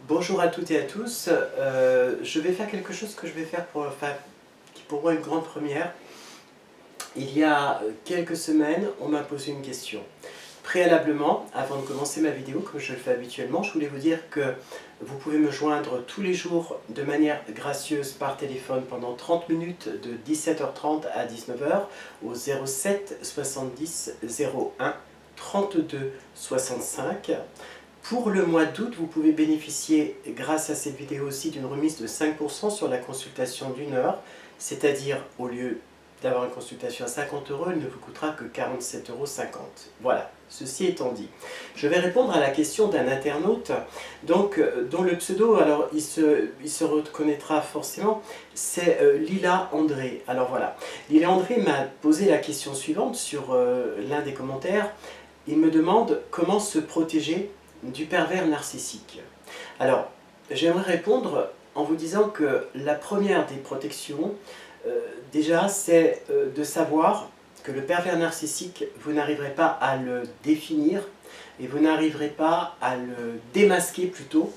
Bonjour à toutes et à tous. Je vais faire quelque chose que je vais faire qui pour moi est une grande première. Il y a quelques semaines, on m'a posé une question. Préalablement, avant de commencer ma vidéo, comme je le fais habituellement, je voulais vous dire que vous pouvez me joindre tous les jours de manière gracieuse par téléphone pendant 30 minutes de 17h30 à 19h au 07 70 01 32 65. Pour le mois d'août, vous pouvez bénéficier, grâce à cette vidéo aussi, d'une remise de 5% sur la consultation d'une heure, c'est-à-dire au lieu d'avoir une consultation à 50 €, il ne vous coûtera que 47,50 €. Voilà, ceci étant dit. Je vais répondre à la question d'un internaute, donc, dont le pseudo, alors il se reconnaîtra forcément, c'est Lila André. Alors voilà, Lila André m'a posé la question suivante sur l'un des commentaires. Il me demande comment se protéger du pervers narcissique. Alors, j'aimerais répondre en vous disant que la première des protections, déjà, c'est de savoir que le pervers narcissique, vous n'arriverez pas à le définir et vous n'arriverez pas à le démasquer plutôt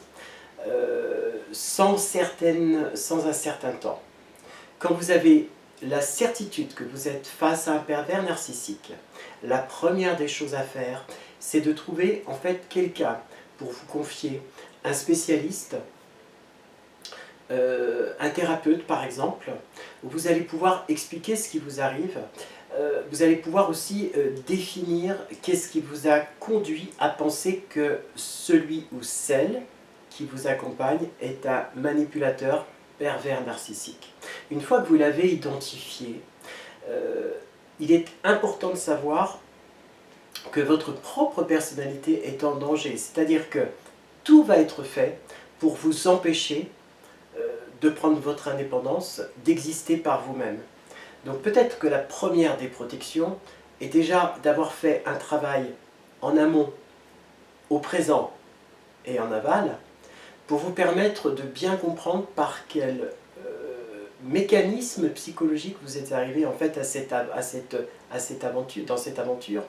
sans un certain temps. Quand vous avez la certitude que vous êtes face à un pervers narcissique, la première des choses à faire, c'est de trouver en fait quelqu'un pour vous confier, un spécialiste, un thérapeute par exemple, où vous allez pouvoir expliquer ce qui vous arrive. Vous allez pouvoir aussi définir qu'est-ce qui vous a conduit à penser que celui ou celle qui vous accompagne est un manipulateur pervers narcissique. Une fois que vous l'avez identifié, il est important de savoir que votre propre personnalité est en danger. C'est-à-dire que tout va être fait pour vous empêcher de prendre votre indépendance, d'exister par vous-même. Donc peut-être que la première des protections est déjà d'avoir fait un travail en amont, au présent et en aval, pour vous permettre de bien comprendre par quel mécanisme psychologique vous êtes arrivé en fait dans cette aventure.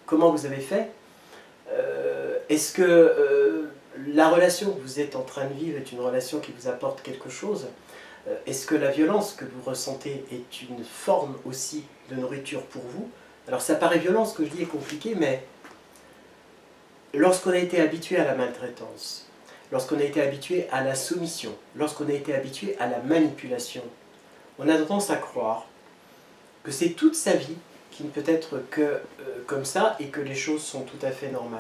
Comment vous avez fait? Est-ce que la relation que vous êtes en train de vivre est une relation qui vous apporte quelque chose? Est-ce que la violence que vous ressentez est une forme aussi de nourriture pour vous? Alors ça paraît violent ce que je dis est compliqué, mais lorsqu'on a été habitué à la maltraitance, lorsqu'on a été habitué à la soumission, lorsqu'on a été habitué à la manipulation, on a tendance à croire que c'est toute sa vie qui ne peut être que comme ça et que les choses sont tout à fait normales.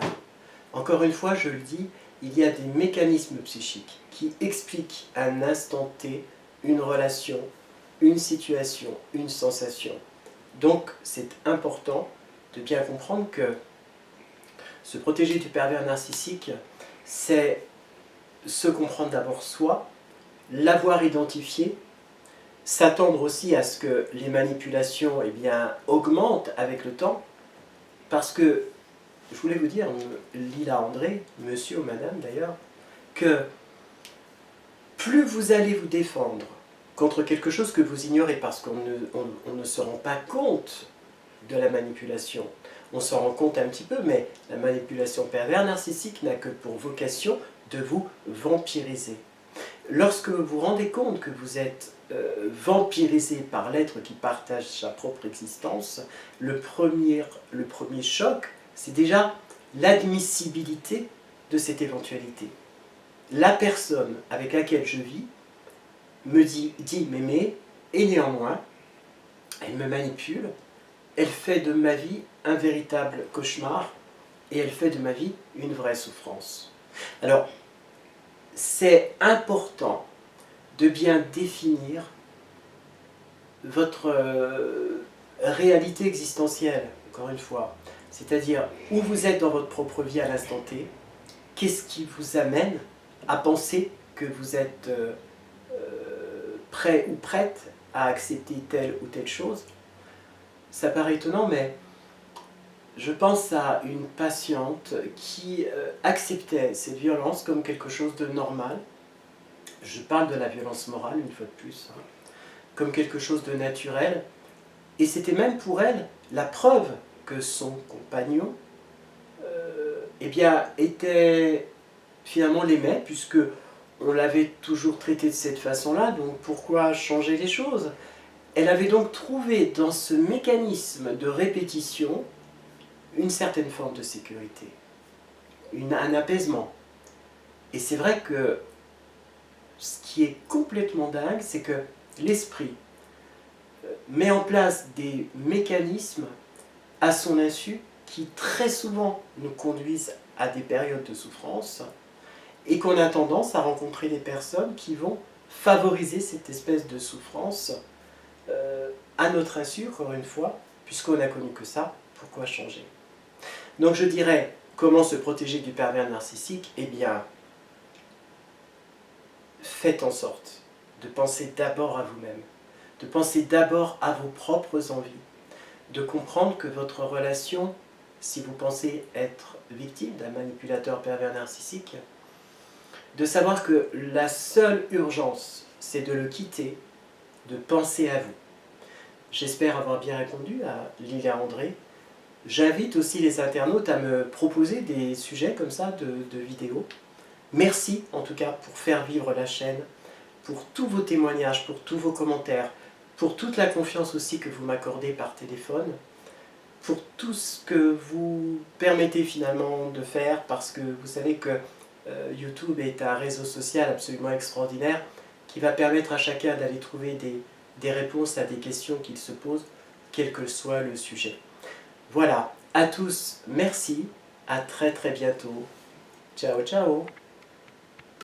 Encore une fois, je le dis, il y a des mécanismes psychiques qui expliquent à un instant T une relation, une situation, une sensation. Donc, c'est important de bien comprendre que se protéger du pervers narcissique, c'est se comprendre d'abord soi, l'avoir identifié, s'attendre aussi à ce que les manipulations augmentent avec le temps, parce que, je voulais vous dire, Lila André, monsieur ou madame d'ailleurs, que plus vous allez vous défendre contre quelque chose que vous ignorez parce qu'on ne se rend pas compte de la manipulation, on s'en rend compte un petit peu, mais la manipulation pervers narcissique n'a que pour vocation de vous vampiriser. Lorsque vous vous rendez compte que vous êtes vampirisé par l'être qui partage sa propre existence, le premier choc, c'est déjà l'admissibilité de cette éventualité. La personne avec laquelle je vis me dit m'aimer, et néanmoins, elle me manipule, elle fait de ma vie un véritable cauchemar, et elle fait de ma vie une vraie souffrance. Alors, c'est important de bien définir votre réalité existentielle, encore une fois. C'est-à-dire où vous êtes dans votre propre vie à l'instant T, qu'est-ce qui vous amène à penser que vous êtes prêt ou prête à accepter telle ou telle chose. Ça paraît étonnant, mais je pense à une patiente qui acceptait cette violence comme quelque chose de normal. Je parle de la violence morale, une fois de plus, hein, comme quelque chose de naturel. Et c'était même pour elle la preuve que son compagnon finalement l'aimait, puisque on l'avait toujours traité de cette façon-là, donc pourquoi changer les choses? Elle avait donc trouvé dans ce mécanisme de répétition une certaine forme de sécurité, un apaisement. Et c'est vrai que ce qui est complètement dingue, c'est que l'esprit met en place des mécanismes à son insu qui très souvent nous conduisent à des périodes de souffrance et qu'on a tendance à rencontrer des personnes qui vont favoriser cette espèce de souffrance à notre insu, encore une fois, puisqu'on n'a connu que ça, pourquoi changer? Donc je dirais, comment se protéger du pervers narcissique? Eh bien, faites en sorte de penser d'abord à vous-même, de penser d'abord à vos propres envies, de comprendre que votre relation, si vous pensez être victime d'un manipulateur pervers narcissique, de savoir que la seule urgence, c'est de le quitter, de penser à vous. J'espère avoir bien répondu à Lilia André. J'invite aussi les internautes à me proposer des sujets comme ça de vidéos. Merci en tout cas pour faire vivre la chaîne, pour tous vos témoignages, pour tous vos commentaires, pour toute la confiance aussi que vous m'accordez par téléphone, pour tout ce que vous permettez finalement de faire, parce que vous savez que YouTube est un réseau social absolument extraordinaire qui va permettre à chacun d'aller trouver des réponses à des questions qu'il se pose, quel que soit le sujet. Voilà, à tous, merci, à très très bientôt. Ciao, ciao.